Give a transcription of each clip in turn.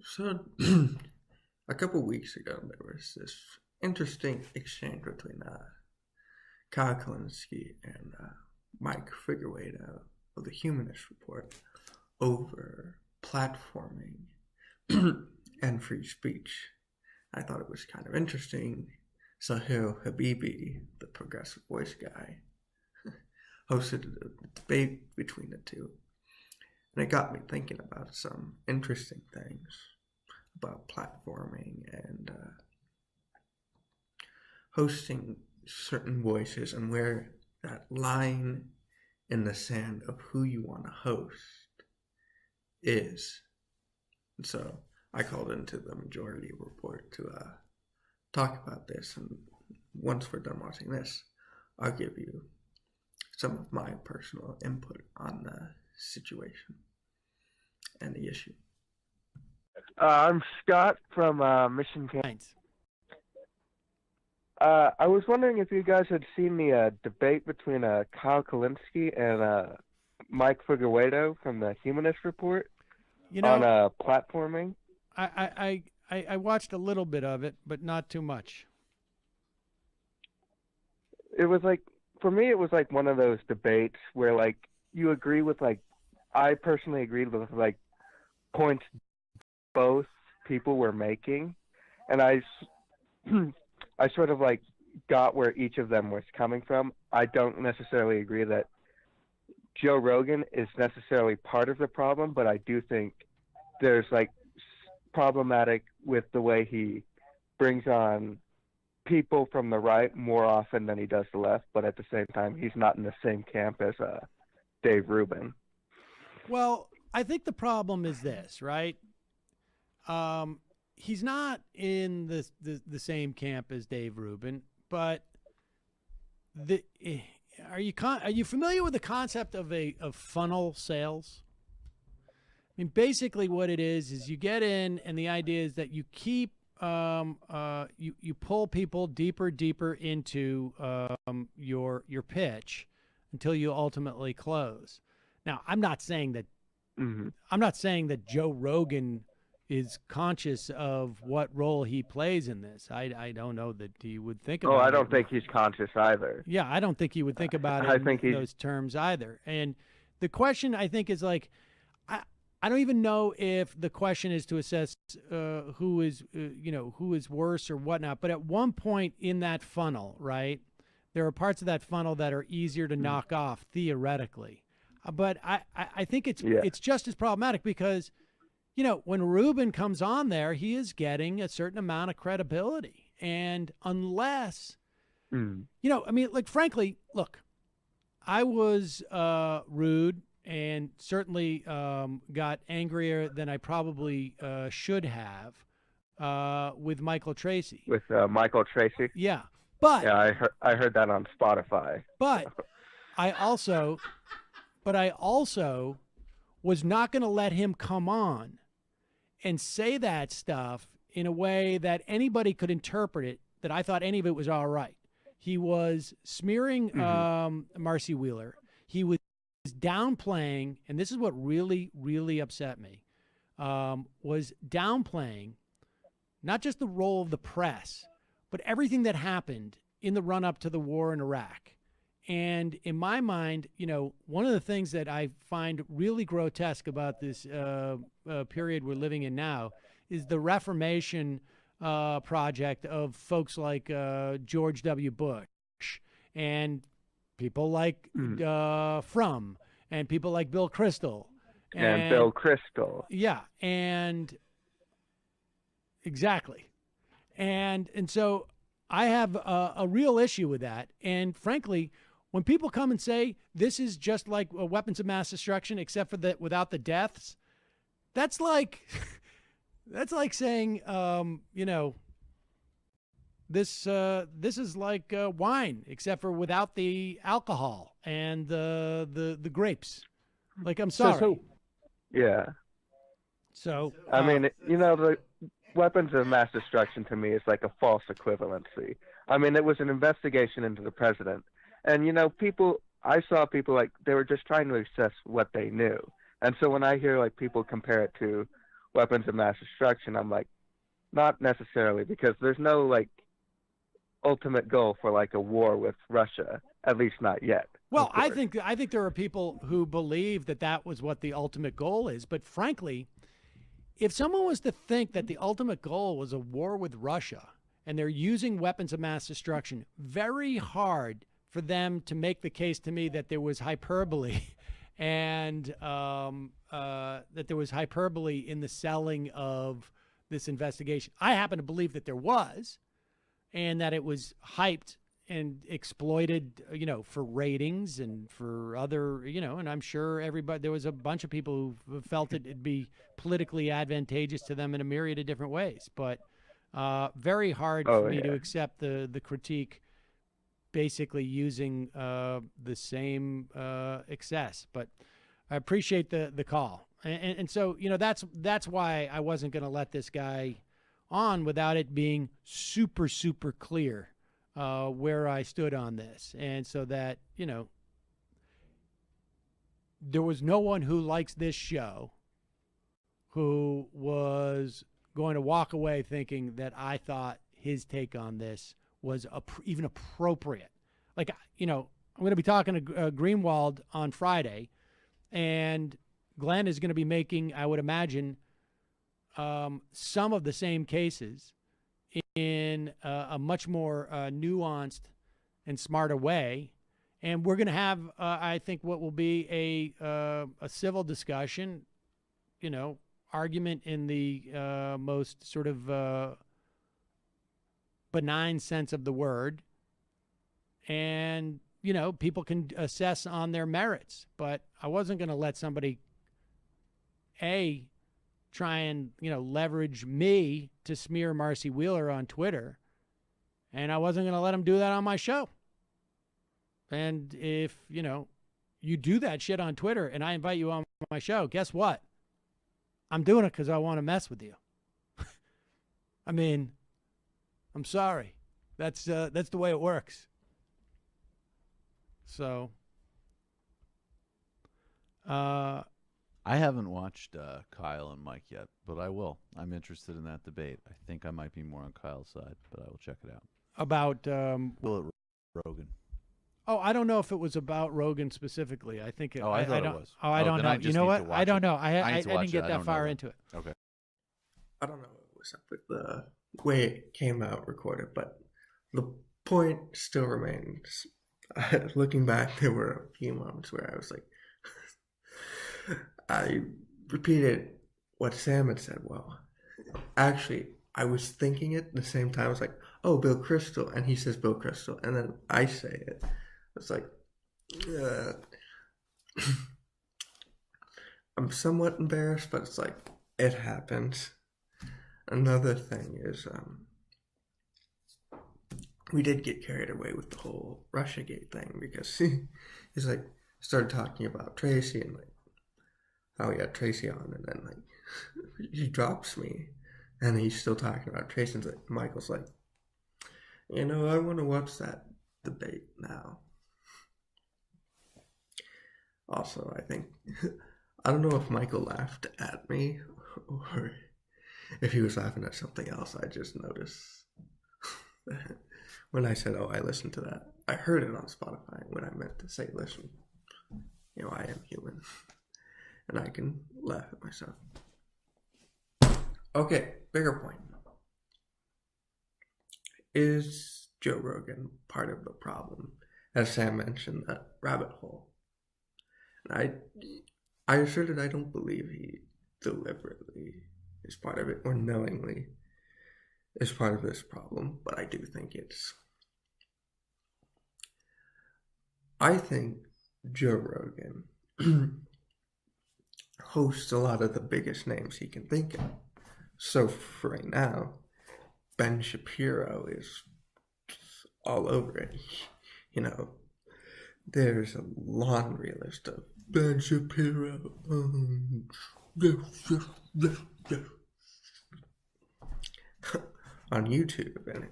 So, a couple weeks ago, there was this interesting exchange between Kyle Kalinske and Mike Figueredo of the Humanist Report over platforming and free speech. I thought it was kind of interesting. Sahil Habibi, the Progressive Voice guy, hosted a debate between the two. And it got me thinking about some interesting things about platforming and hosting certain voices and where that line in the sand of who you want to host is. And so I called into the Majority Report to talk about this. And once we're done watching this, I'll give you some of my personal input on the situation and the issue. I'm Scott from Mission Camp. I was wondering if you guys had seen the debate between Kyle Kalinske and Mike Figueredo from the Humanist Report on platforming. I watched a little bit of it, but not too much. It was like, for me, it was like one of those debates where like you agree with I personally agreed with points both people were making, and I sort of got where each of them was coming from. I don't necessarily agree that Joe Rogan is necessarily part of the problem, but I do think there's problematic with the way he brings on people from the right more often than he does the left, but at the same time he's not in the same camp as Dave Rubin. Well, I think the problem is this, right? He's not in the same camp as Dave Rubin, but are you familiar with the concept of funnel sales? I mean, basically what it is you get in, and the idea is that you keep you pull people deeper into your pitch until you ultimately close. Now, I'm not saying that Joe Rogan is conscious of what role he plays in this. I don't know that he would think about it. Oh, I don't think he's conscious either. Yeah, I don't think he would think about it in those terms either. And the question, I think, is I don't even know if the question is to assess who is worse or whatnot. But at one point in that funnel, right, there are parts of that funnel that are easier to knock off theoretically. But I think it's just as problematic because, when Rubin comes on there, he is getting a certain amount of credibility. And unless, frankly, look, I was rude and certainly got angrier than I probably should have with Michael Tracy. With Michael Tracy? Yeah. But yeah, I heard that on Spotify. But I also was not going to let him come on and say that stuff in a way that anybody could interpret it, that I thought any of it was all right. He was smearing Marcy Wheeler. He was downplaying, and this is what really, really upset me, was downplaying not just the role of the press, but everything that happened in the run-up to the war in Iraq. And in my mind, one of the things that I find really grotesque about this period we're living in now is the Reformation project of folks like George W. Bush and people like Frum and people like Bill Kristol. And Bill Kristol. Yeah, and exactly. And so I have a real issue with that. And frankly, when people come and say this is just like weapons of mass destruction, except for without the deaths, that's like saying, this is like wine, except for without the alcohol and the grapes. Like, I'm sorry. Yeah. So I mean, the weapons of mass destruction to me is like a false equivalency. I mean, it was an investigation into the president. And, I saw people they were just trying to assess what they knew. And so when I hear people compare it to weapons of mass destruction. I'm like, not necessarily, because there's no like ultimate goal for like a war with Russia, at least not yet. Well, I think there are people who believe that that was what the ultimate goal is, but frankly, if someone was to think that the ultimate goal was a war with Russia and they're using weapons of mass destruction, very hard for them to make the case to me that there was hyperbole and that there was hyperbole in the selling of this investigation. I happen to believe that there was, and that it was hyped and exploited, for ratings and for other, and I'm sure there was a bunch of people who felt it'd be politically advantageous to them in a myriad of different ways. But very hard for me to accept the critique basically using the same excess. But I appreciate the call. And so, that's why I wasn't going to let this guy on without it being super, super clear where I stood on this. And so that, there was no one who likes this show who was going to walk away thinking that I thought his take on this was even appropriate. Like, I'm going to be talking to Greenwald on Friday, and Glenn is going to be making, I would imagine, some of the same cases in a much more nuanced and smarter way. And we're going to have, I think, what will be a civil discussion, argument in the most sort of benign sense of the word. And, people can assess on their merits. But I wasn't going to let somebody, try and, leverage me to smear Marcy Wheeler on Twitter. And I wasn't going to let him do that on my show. And if, you do that shit on Twitter and I invite you on my show, guess what? I'm doing it because I want to mess with you. I mean, I'm sorry. That's the way it works. So, I haven't watched Kyle and Mike yet, but I will. I'm interested in that debate. I think I might be more on Kyle's side, but I will check it out. About Will it Rogan? Oh, I don't know if it was about Rogan specifically. I think it. I thought it was. Oh, I don't know. You know what? I don't know. I didn't get that far into it. Okay. I don't know what was up with the way it came out recorded, but the point still remains. Looking back, there were a few moments where I was like, I repeated what Sam had said. Well, actually, I was thinking it at the same time. I was like, oh, Bill Kristol. And he says Bill Kristol. And then I say it. It's like, I'm somewhat embarrassed, but it's like, it happens. Another thing is, we did get carried away with the whole Russiagate thing because he's like, started talking about Tracy and like, how he had Tracy on, and then like, he drops me, and he's still talking about Tracy, and like, Michael's like, I want to watch that debate now. Also, I think, I don't know if Michael laughed at me or if he was laughing at something else. I just noticed that when I said, oh, I listened to that, I heard it on Spotify when I meant to say, listen, I am human and I can laugh at myself. Okay, bigger point. Is Joe Rogan part of the problem? As Sam mentioned, that rabbit hole. And I asserted I don't believe he deliberately is part of it or knowingly is part of this problem, but I do think I think Joe Rogan hosts a lot of the biggest names he can think of. So for right now, Ben Shapiro is all over it. There's a laundry list of Ben Shapiro. On YouTube, and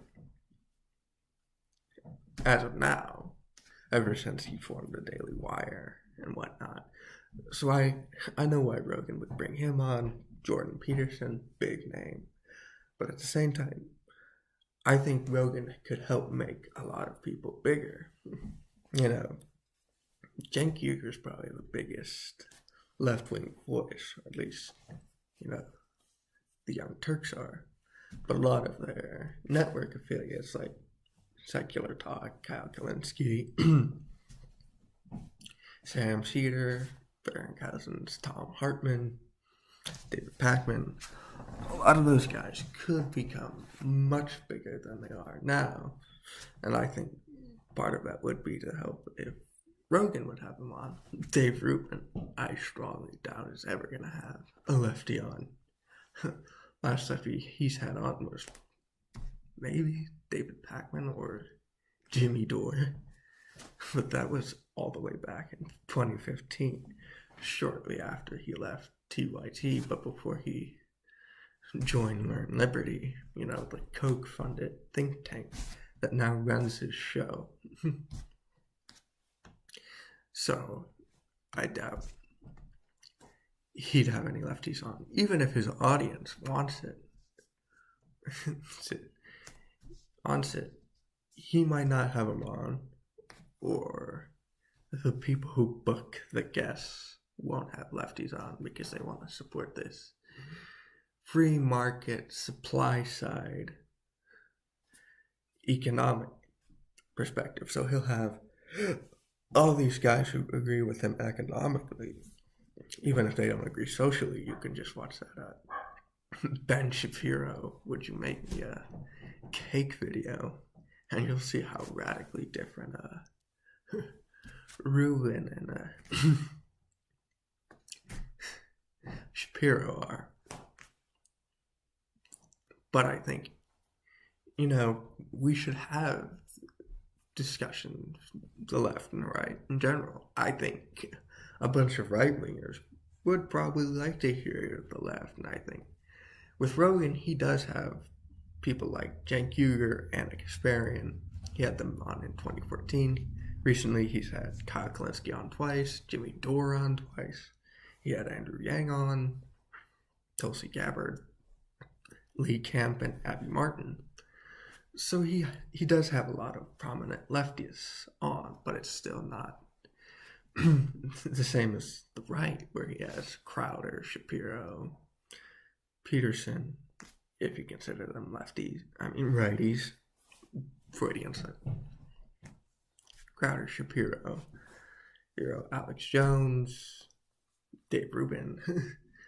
as of now, ever since he formed the Daily Wire and whatnot. So I know why Rogan would bring him on, Jordan Peterson, big name. But at the same time, I think Rogan could help make a lot of people bigger. You know, Cenk Uygur's probably the biggest left-wing voice, or at least, you know, the Young Turks are. But a lot of their network affiliates, like Secular Talk, Kyle Kalinske, Sam Cedar, Barron Cousins, Tom Hartman, David Pakman, a lot of those guys could become much bigger than they are now. And I think part of that would be to help if Rogan would have him on. Dave Rubin, I strongly doubt is ever going to have a lefty on. Last lefty he's had on was maybe David Pakman or Jimmy Dore. But that was all the way back in 2015, shortly after he left TYT, but before he joined Learn Liberty, you know, the Koch-funded think tank that now runs his show. So, I doubt he'd have any lefties on, even if his audience wants it. He might not have them on, or the people who book the guests won't have lefties on because they want to support this free market, supply side economic perspective. So he'll have all these guys who agree with him economically. Even if they don't agree socially, you can just watch that Ben Shapiro, Would You Make Me a Cake video, and you'll see how radically different Rubin and Shapiro are. But I think, you know, we should have discussions, the left and the right in general. I think a bunch of right-wingers would probably like to hear the left, and I think with Rogan, he does have people like Cenk Uygur and Kasparian. He had them on in 2014. Recently, he's had Kyle Kalinske on twice, Jimmy Dore on twice. He had Andrew Yang on, Tulsi Gabbard, Lee Camp, and Abby Martin. So he does have a lot of prominent lefties on, but it's still not the same as the right, where he has Crowder, Shapiro, Peterson, if you consider them lefties. I mean righties. Freudian slip. Crowder, Shapiro, Alex Jones, Dave Rubin,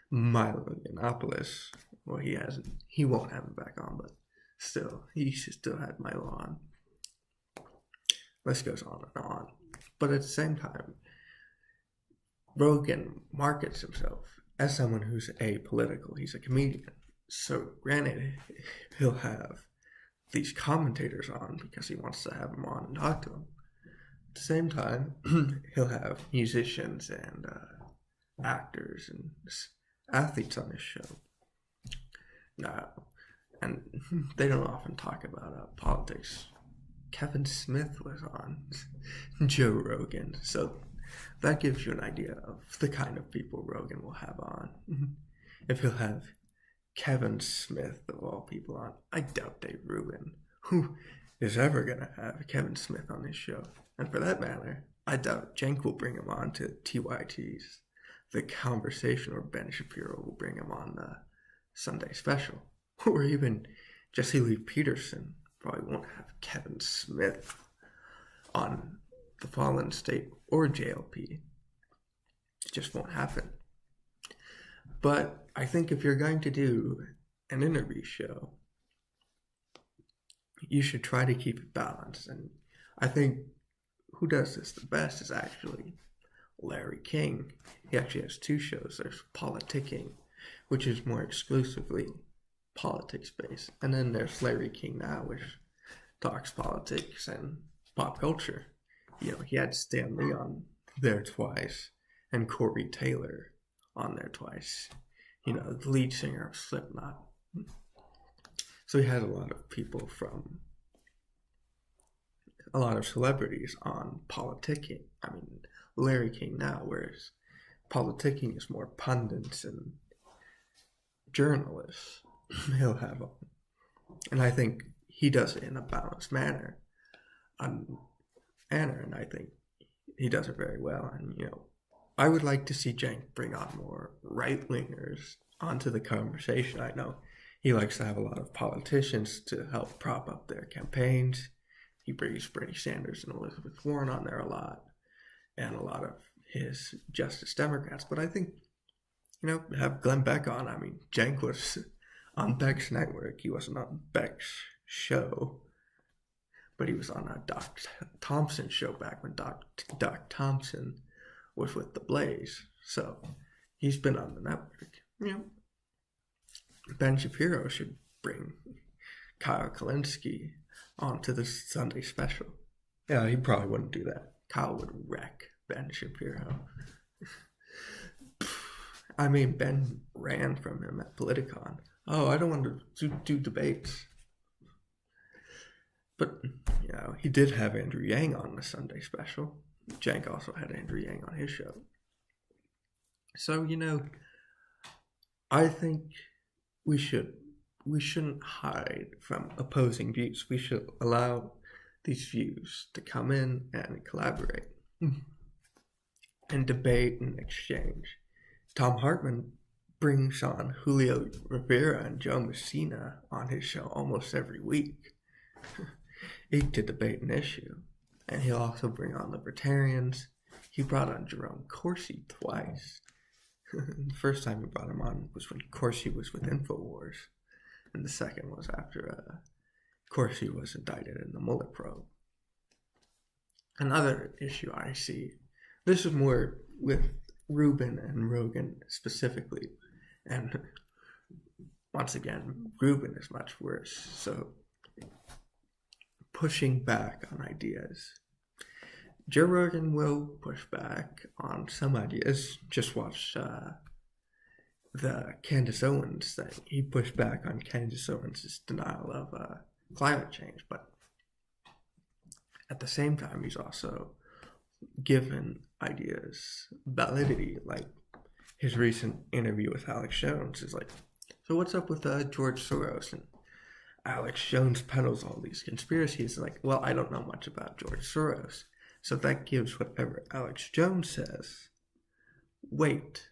Milo Yiannopoulos. Well, he won't have him back on, but still, he still had Milo on. List goes on and on. But at the same time, Rogan markets himself as someone who's apolitical. He's a comedian. So granted, he'll have these commentators on because he wants to have them on and talk to them. At the same time, he'll have musicians and actors and athletes on his show. And they don't often talk about politics. Kevin Smith was on Joe Rogan, so that gives you an idea of the kind of people Rogan will have on. If he'll have Kevin Smith, of all people, on, I doubt Dave Rubin, who is ever going to have Kevin Smith on his show. And for that matter, I doubt Cenk will bring him on to TYT's The Conversation, or Ben Shapiro will bring him on the Sunday Special. Or even Jesse Lee Peterson probably won't have Kevin Smith on The Fallen State or JLP. It just won't happen. But I think if you're going to do an interview show, you should try to keep it balanced. And I think who does this the best is actually Larry King. He actually has two shows. There's Politicking, which is more exclusively politics based, and then there's Larry King Now, which talks politics and pop culture. You know, he had Stan Lee on there twice and Corey Taylor on there twice, you know, the lead singer of Slipknot. So he had a lot of people from a lot of celebrities on Politicking. I mean, Larry King Now, whereas Politicking is more pundits and journalists he'll have on. And I think he does it in a balanced manner. And I think he does it very well. And, you know, I would like to see Cenk bring on more right-wingers onto the conversation. I know he likes to have a lot of politicians to help prop up their campaigns. He brings Bernie Sanders and Elizabeth Warren on there a lot, and a lot of his Justice Democrats. But I think, you know, have Glenn Beck on. I mean, Cenk was on Beck's network. He wasn't on Beck's show, but he was on a Doc Thompson show back when Doc Thompson was with The Blaze. So he's been on the network. You know, Ben Shapiro should bring Kyle Kalinske onto the Sunday special. Yeah, he probably wouldn't do that. Kyle would wreck Ben Shapiro. I mean, Ben ran from him at Politicon. Oh, I don't want to do debates. But, you know, he did have Andrew Yang on the Sunday special. Cenk also had Andrew Yang on his show. So, you know, I think we shouldn't hide from opposing views. We should allow these views to come in and collaborate and debate and exchange. Tom Hartman brings on Julio Rivera and Joe Messina on his show almost every week to debate an issue. And he'll also bring on libertarians. He brought on Jerome Corsi twice. The first time he brought him on was when Corsi was with InfoWars. And the second was after Corsi was indicted in the Mueller probe. Another issue I see, this is more with Rubin and Rogan specifically. And once again, Rubin is much worse. So pushing back on ideas. Joe Rogan will push back on some ideas. Just watch the Candace Owens thing. He pushed back on Candace Owens' denial of climate change, but at the same time, he's also given ideas validity. Like his recent interview with Alex Jones is like, so what's up with George Soros? And Alex Jones peddles all these conspiracies. Like, well, I don't know much about George Soros. So that gives whatever Alex Jones says weight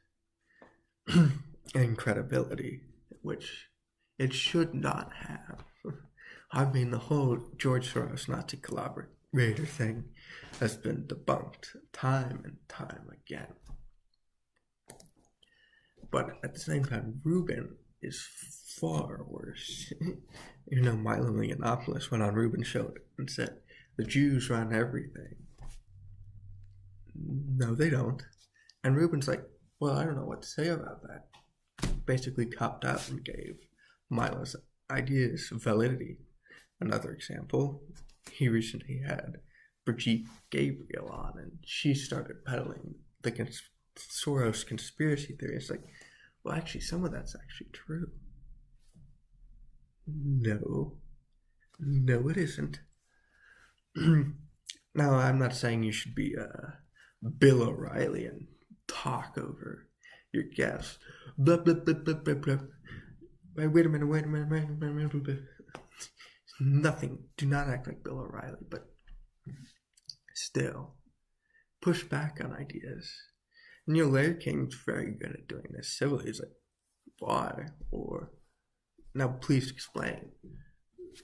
and credibility, which it should not have. I mean, the whole George Soros Nazi collaborator thing has been debunked time and time again. But at the same time, Rubin is far worse. You know, Milo Yiannopoulos went on Rubin's show and said, the Jews run everything. No, they don't. And Rubin's like, well, I don't know what to say about that. Basically copped out and gave Milo's ideas validity. Another example, he recently had Brigitte Gabriel on, and she started peddling the Soros conspiracy theory. It's like, well, actually, some of that's actually true. No, it isn't. Now, I'm not saying you should be Bill O'Reilly and talk over your guests. Blah, blah, blah, blah, blah, blah. Wait a minute. Nothing. Do not act like Bill O'Reilly, but still, push back on ideas. And, you know, Larry King's very good at doing this civilly. He's like, why? Or, now please explain.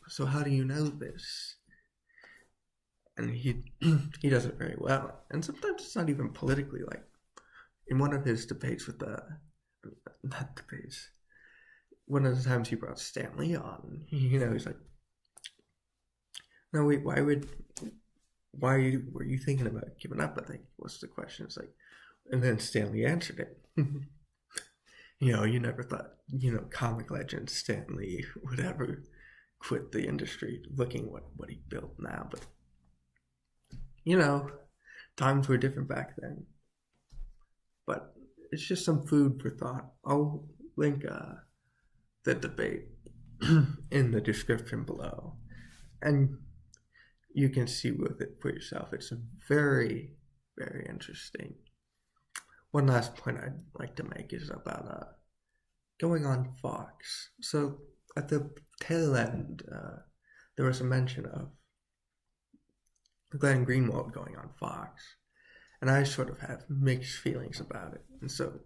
So how do you know this? And he does it very well. And sometimes it's not even politically. Like in one of his debates with one of the times he brought Stan Lee on, you know, he's like, no, wait, were you thinking about giving up? I think was the question. It's like, and then Stan Lee answered it. You know, you never thought, you know, comic legend Stan Lee would ever quit the industry looking what he built now. But, you know, times were different back then. But it's just some food for thought. I'll link the debate in the description below. And you can see with it for yourself. It's very, very interesting. One last point I'd like to make is about going on Fox. So at the tail end, there was a mention of Glenn Greenwald going on Fox, and I sort of have mixed feelings about it. And so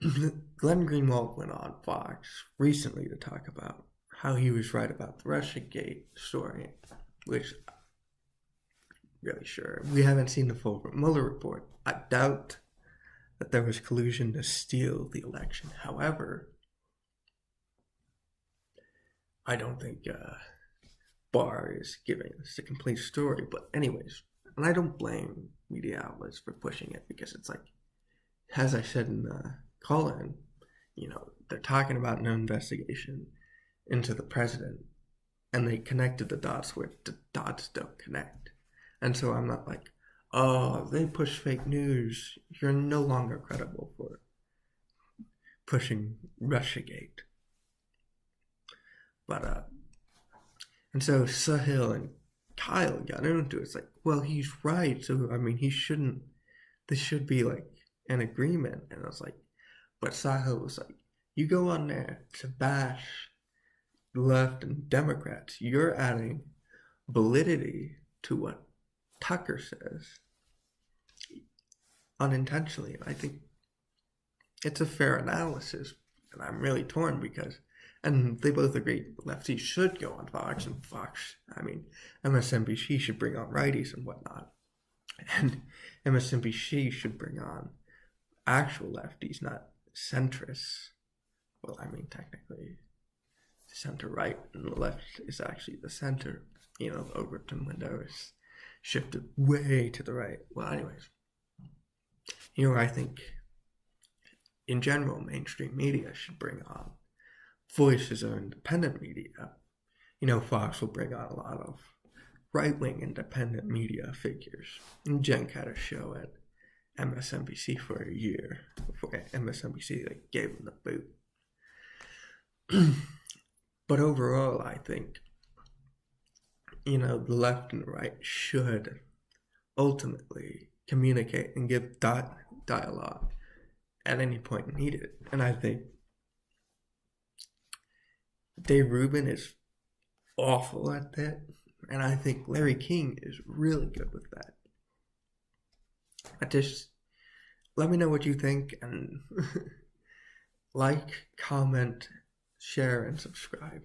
Glenn Greenwald went on Fox recently to talk about how he was right about the Russiagate story, which I'm really sure. We haven't seen the full Mueller report. I doubt that there was collusion to steal the election. However, I don't think Barr is giving us the complete story. But anyways, and I don't blame media outlets for pushing it, because it's like, as I said in the call-in, you know, they're talking about no investigation into the president, and they connected the dots where the dots don't connect. And so I'm not like, oh, they push fake news. You're no longer credible for pushing Russiagate. But, and so Sahil and Kyle got into it. It's like, well, he's right. So, I mean, he shouldn't, this should be like an agreement. And I was like, but Sahil was like, you go on there to bash the left and Democrats. You're adding validity to what Tucker says unintentionally. And I think it's a fair analysis. And I'm really torn because, and they both agree lefties should go on Fox, and Fox, I mean, MSNBC should bring on righties and whatnot. And MSNBC should bring on actual lefties, not centrists. Well, I mean, technically, center-right, and the left is actually the center. You know, the Overton window is shifted way to the right. Well, anyways, you know, I think in general, mainstream media should bring on voices of independent media. You know, Fox will bring on a lot of right-wing independent media figures. And Jen had a show at MSNBC for a year before MSNBC like, gave him the boot. But overall, I think, you know, the left and the right should ultimately communicate and give dialogue at any point needed. And I think Dave Rubin is awful at that. And I think Larry King is really good with that. Just let me know what you think, and like, comment, share, and subscribe.